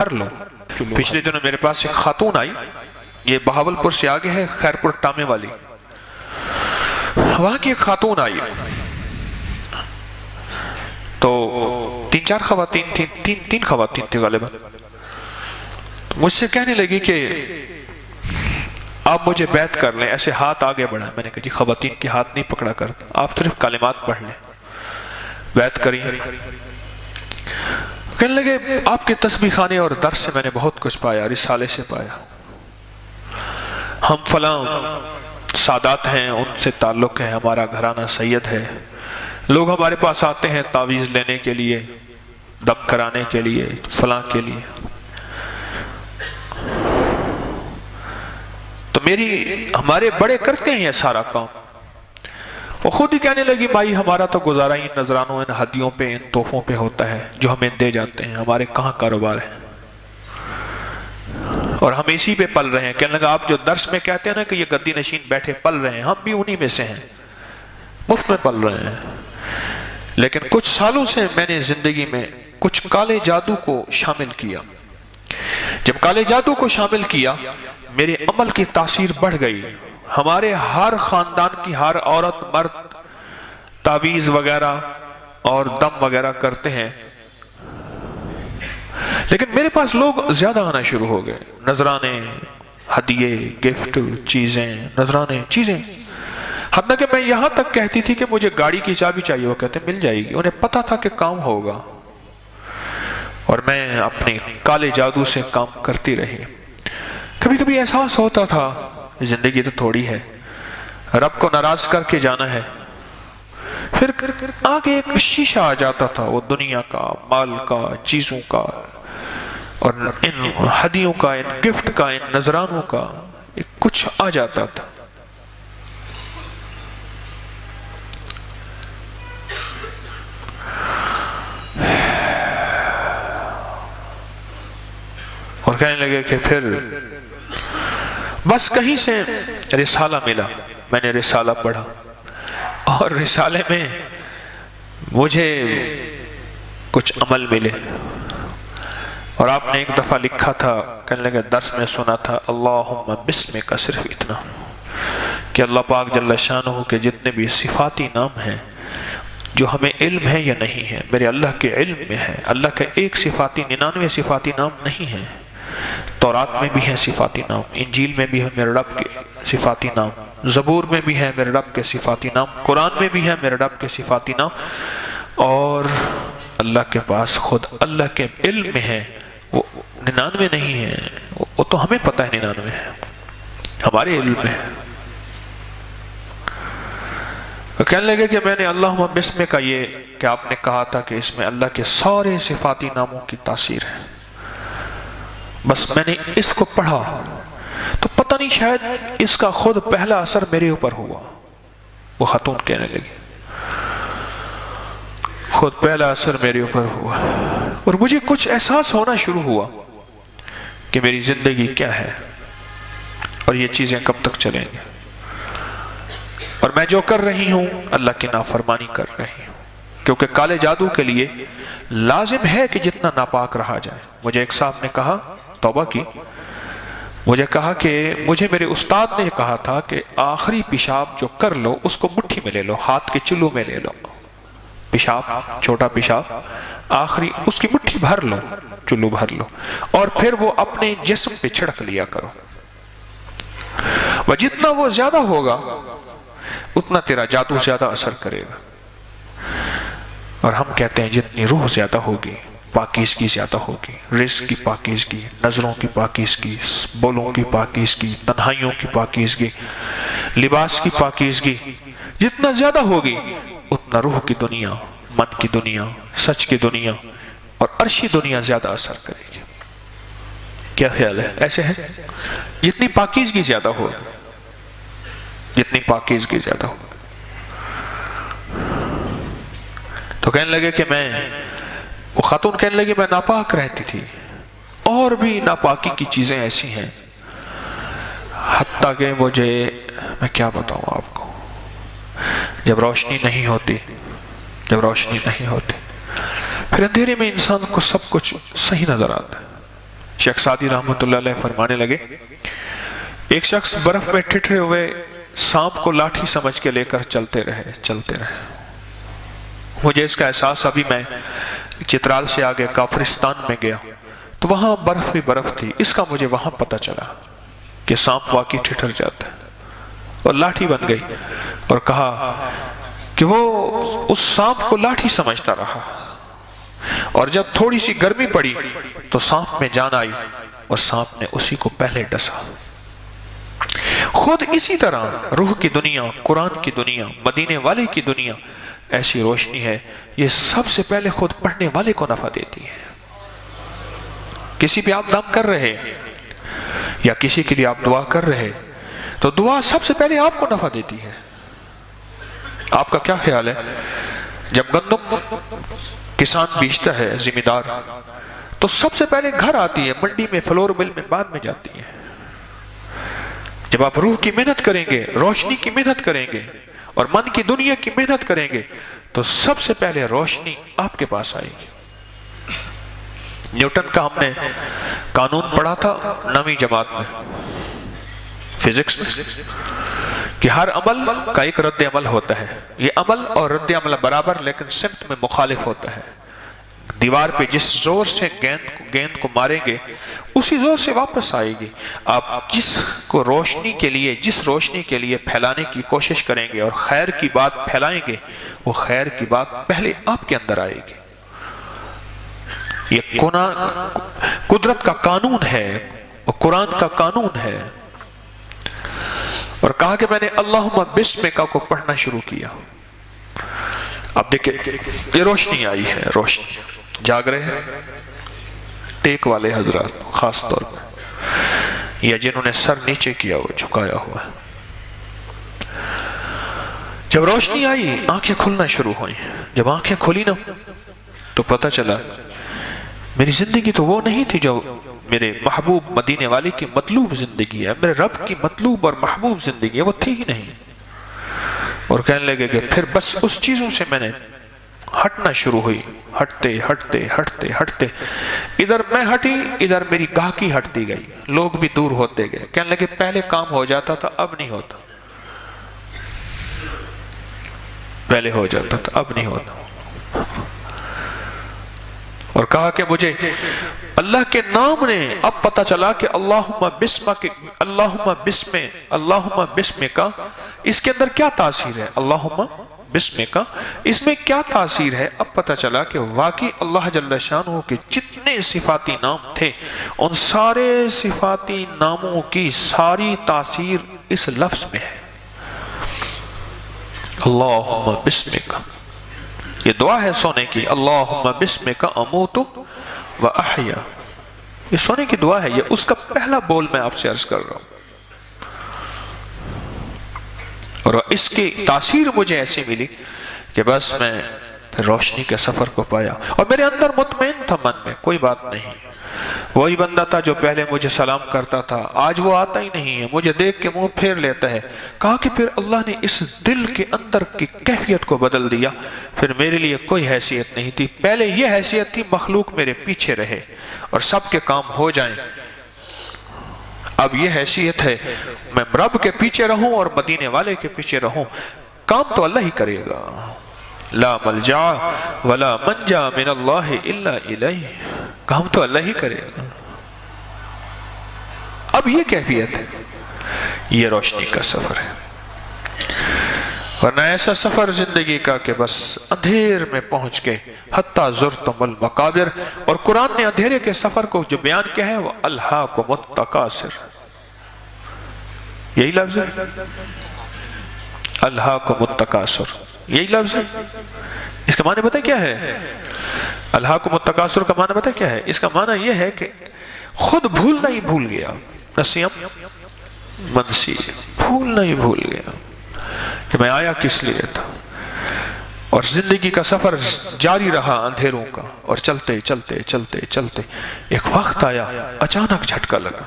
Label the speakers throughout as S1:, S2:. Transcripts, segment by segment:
S1: کر لو۔ پچھلے دنوں میرے پاس ایک خاتون آئی، یہ بہاولپور سے آگے ہے، خیرپور ٹامے والی، وہاں کی ایک خاتون آئی تو تین چار خواتین تھیں، تین خواتین تھیں غالباً، مجھ سے کہنے لگی کہ آپ مجھے بیعت کر لیں، ایسے ہاتھ آگے بڑھا۔ میں نے کہا جی خواتین کے ہاتھ نہیں پکڑا کرتا، آپ صرف کلمات پڑھ لیں۔ بیعت کری، کہنے لگے آپ کے تسبیح خانے اور درس سے میں نے بہت کچھ پایا، رسالے سے پایا، ہم فلاں سادات ہیں ان سے تعلق ہے، ہمارا گھرانہ سید ہے، لوگ ہمارے پاس آتے ہیں تعویذ لینے کے لیے، دم کرانے کے لیے، فلاں کے لیے۔ تو ہمارے بڑے کرتے ہیں یہ سارا کام۔ وہ خود ہی کہنے لگی بھائی ہمارا تو گزارا ہی نذرانوں ان ہدیوں پہ، ان تحفوں پہ ہوتا ہے جو ہمیں دے جاتے ہیں، ہمارے کہاں کاروبار ہے، اور ہم اسی پہ پل رہے ہیں۔ کہنے لگا آپ جو درس میں کہتے ہیں نا کہ یہ گدی نشین بیٹھے پل رہے ہیں، ہم بھی انہی میں سے ہیں، مفت میں پل رہے ہیں۔ لیکن کچھ سالوں سے میں نے زندگی میں کچھ کالے جادو کو شامل کیا۔ جب کالے جادو کو شامل کیا میرے عمل کی تاثیر بڑھ گئی۔ ہمارے ہر خاندان کی ہر عورت مرد تعویذ وغیرہ اور دم وغیرہ کرتے ہیں، لیکن میرے پاس لوگ زیادہ آنا شروع ہو گئے، نذرانے، ہدیے، گفٹ، چیزیں، نذرانے، چیزیں، حتیٰ کہ میں یہاں تک کہتی تھی کہ مجھے گاڑی کی چابی چاہیے، وہ کہتے مل جائے گی۔ انہیں پتا تھا کہ کام ہوگا، اور میں اپنے کالے جادو سے کام کرتی رہی۔ کبھی کبھی احساس ہوتا تھا زندگی تو تھوڑی ہے، رب کو ناراض کر کے جانا ہے۔ پھر آگے ایک شیشہ آ جاتا تھا، وہ دنیا کا، مال کا، چیزوں کا، اور ان ہدیوں کا، ان گفٹ کا، ان نذرانوں کا کچھ آ جاتا تھا۔ اور کہنے لگے کہ پھر بس کہیں سے رسالہ ملا، میں نے رسالہ پڑھا، اور رسالے میں مجھے کچھ عمل ملے۔ اور آپ نے ایک دفعہ لکھا تھا، کہنے لگے درس میں سنا تھا، اللہم بسمک، صرف اتنا کہ اللہ پاک جل شانہ کے جتنے بھی صفاتی نام ہیں جو ہمیں علم ہے یا نہیں ہے، میرے اللہ کے علم میں ہے۔ اللہ کے ایک صفاتی 99 صفاتی نام نہیں ہیں، تورات میں بھی ہیں صفاتی نام، انجیل میں بھی ہے میرے رب کے صفاتی نام، زبور میں بھی ہے میرے رب کے صفاتی نام، قرآن میں بھی ہے میرے رب کے صفاتی نام، اور اللہ کے پاس خود اللہ کے علم میں ہے، وہ 99 نہیں ہے، وہ تو ہمیں پتہ ہے 99 ہے، ہمارے علم میں ہے۔ کہنے لگے کہ میں نے اللہم بسم کا یہ کہ آپ نے کہا تھا کہ اس میں اللہ کے سارے صفاتی ناموں کی تاثیر ہے، بس میں نے اس کو پڑھا تو پتہ نہیں شاید اس کا خود پہلا اثر میرے اوپر ہوا۔ وہ خاتون کہنے لگی خود پہلا اثر میرے اوپر ہوا، اور مجھے کچھ احساس ہونا شروع ہوا کہ میری زندگی کیا ہے اور یہ چیزیں کب تک چلیں گے، اور میں جو کر رہی ہوں اللہ کی نافرمانی کر رہی ہوں، کیونکہ کالے جادو کے لیے لازم ہے کہ جتنا ناپاک رہا جائے۔ مجھے ایک صاحب نے کہا، توبہ کی، مجھے کہا کہ مجھے میرے استاد نے کہا تھا کہ آخری پیشاب جو کر لو اس کو مٹھی میں لے لو، ہاتھ کے چلو میں لے لو، پیشاب، چھوٹا پیشاب آخری اس کی مٹھی بھر لو، چلو بھر لو، اور پھر وہ اپنے جسم پہ چھڑک لیا کرو، وہ جتنا وہ زیادہ ہوگا اتنا تیرا جادو زیادہ اثر کرے گا۔ اور ہم کہتے ہیں جتنی روح زیادہ ہوگی پاکیزگی زیادہ ہوگی، رزق کی پاکیزگی، نظروں کی پاکیزگی، بولوں کی پاکیزگی، تنہائیوں کی پاکیزگی، لباس کی پاکیزگی جتنا زیادہ ہوگی اتنا روح کی دنیا، من کی دنیا، سچ کی دنیا اور عرشی دنیا زیادہ اثر کرے گی۔ کیا خیال ہے؟ ایسے ہے جتنی پاکیزگی زیادہ ہوگی، جتنی پاکیزگی زیادہ ہوگی۔ تو کہنے لگے کہ وہ خاتون کہنے لگی میں ناپاک رہتی تھی، اور بھی ناپاکی کی چیزیں ایسی ہیں، حتیٰ کہ میں کیا بتاؤں آپ کو، جب روشنی نہیں ہوتی، پھر اندھیرے میں انسان کو سب کچھ صحیح نظر آتا ہے، شیخ سعدی رحمۃ اللہ علیہ فرمانے لگے ایک شخص برف میں ٹھٹھرے ہوئے سانپ کو لاٹھی سمجھ کے لے کر چلتے رہے مجھے اس کا احساس ابھی میں چترال سے آگے کافرستان میں گیا تو وہاں برف ہی برف تھی، اس کا مجھے وہاں پتہ چلا کہ سانپ واقعی ٹھٹھر جاتا ہے، اور لاٹھی بن گئی، اور کہا کہ وہ اس سانپ کو لاٹھی سمجھتا رہا، اور جب تھوڑی سی گرمی پڑی تو سانپ میں جان آئی اور سانپ نے اسی کو پہلے ڈسا۔ خود اسی طرح روح کی دنیا، قرآن کی دنیا، مدینے والے کی دنیا ایسی روشنی ہے، یہ سب سے پہلے خود پڑھنے والے کو نفع دیتی ہے۔ کسی بھی آپ دم کر رہے یا کسی کے لیے آپ دعا کر رہے تو دعا سب سے پہلے آپ کو نفع دیتی ہے۔ آپ کا کیا خیال ہے جب گندم کسان بیچتا ہے ذمہ دار تو سب سے پہلے گھر آتی ہے، منڈی میں فلور مل میں بعد میں جاتی ہے۔ جب آپ روح کی محنت کریں گے، روشنی کی محنت کریں گے اور من کی دنیا کی محنت کریں گے تو سب سے پہلے روشنی آپ کے پاس آئے گی۔ نیوٹن کا ہم نے قانون پڑھا تھا 9ویں جماعت میں فزکس میں کہ ہر عمل کا ایک رد عمل ہوتا ہے، یہ عمل اور رد عمل برابر لیکن سمت میں مخالف ہوتا ہے۔ دیوار پہ جس زور سے گیند کو ماریں گے اسی زور سے واپس آئے گی۔ آپ جس روشنی کے لیے پھیلانے کی کوشش کریں گے اور خیر کی بات پھیلائیں گے وہ خیر کی بات پہلے آپ کے اندر آئے گی۔ یہ قدرت کا قانون ہے، قرآن کا قانون ہے۔ اور کہا کہ میں نے اللہم بسمک کو پڑھنا شروع کیا۔ اب دیکھیں یہ روشنی آئی ہے، روشنی جاگ رہے ہیں ٹیک والے حضرات خاص طور پر، یا جنہوں نے سر نیچے کیا ہوا جھکایا ہوا ہے۔ جب روشنی آئی آنکھیں کھلنا شروع ہوئی، جب آنکھیں کھلی نا تو پتہ چلا میری زندگی تو وہ نہیں تھی جو میرے محبوب مدینے والے کی مطلوب زندگی ہے، میرے رب کی مطلوب اور محبوب زندگی ہے، وہ تھی ہی نہیں۔ اور کہنے لگے کہ پھر بس اس چیزوں سے میں نے ہٹنا شروع ہوئی، ہٹتے ہٹتے ہٹتے ہٹتے ادھر میں ہٹی، ادھر میری گاہکی ہٹتی گئی، لوگ بھی دور ہوتے گئے۔ کہنے لگے پہلے کام ہو جاتا تھا اب نہیں ہوتا، پہلے ہو جاتا تھا اب نہیں ہوتا۔ اور کہا کہ مجھے اللہ کے نام نے اب پتہ چلا کہ اللہم بسمک اس کے اندر کیا تاثیر ہے، اللہم بسمک اس میں کیا تاثیر ہے۔ اب پتہ چلا کہ واقعی اللہ جل شانہ کے جتنے صفاتی نام تھے ان سارے صفاتی ناموں کی ساری تاثیر اس لفظ میں ہے، اللہم بسمک۔ یہ دعا ہے سونے کی، اللہم بسمک اموت و احیا، یہ سونے کی دعا ہے، یہ اس کا پہلا بول میں آپ سے عرض کر رہا ہوں۔ اور اس کی تاثیر مجھے ایسی ملی کہ بس میں روشنی کے سفر کو پایا، اور میرے اندر مطمئن تھا من میں کوئی بات نہیں۔ وہی بندہ تھا جو پہلے مجھے سلام کرتا تھا آج وہ آتا ہی نہیں ہے، مجھے دیکھ کے منہ پھیر لیتا ہے۔ کہا کہ پھر اللہ نے اس دل کے اندر کی کیفیت کو بدل دیا، پھر میرے لیے کوئی حیثیت نہیں تھی، پہلے یہ حیثیت تھی مخلوق میرے پیچھے رہے اور سب کے کام ہو جائیں، اب یہ حیثیت ہے میں رب کے پیچھے رہوں اور مدینے والے کے پیچھے رہوں، کام تو اللہ ہی کرے گا۔ لا ملجا ولا منجا من اللہ الا الیہ، کام تو اللہ ہی کرے گا۔ اب یہ کیفیت ہے، یہ روشنی کا سفر ہے، ورنہ ایسا سفر زندگی کا کہ بس اندھیر میں پہنچ کے حتی زرتم المقابر، اور قرآن نے اندھیرے کے سفر کو جو بیان کیا ہے وہ الہاکم التکاثر، یہی لفظ ہے، الہاکم التکاثر یہی لفظ ہے۔ اس کا معنی بتائیں کیا ہے؟ الہاکم التکاثر کا معنی بتائیں کیا ہے؟ اس کا معنی یہ ہے کہ خود بھولنا ہی بھول گیا، نسیم منسی، بھولنا ہی بھول گیا کہ میں آیا کس لیے تھا، اور زندگی کا سفر جاری رہا اندھیروں کا، اور چلتے چلتے چلتے چلتے ایک وقت آیا اچانک جھٹکا لگا،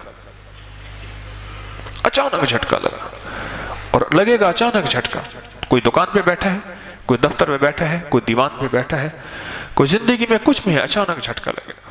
S1: اچانک جھٹکا لگا، اور لگے گا اچانک جھٹکا، کوئی دکان پہ بیٹھا ہے، کوئی دفتر میں بیٹھا ہے، کوئی دیوان پہ بیٹھا ہے، کوئی زندگی میں کچھ بھی ہے، اچانک جھٹکا لگے گا۔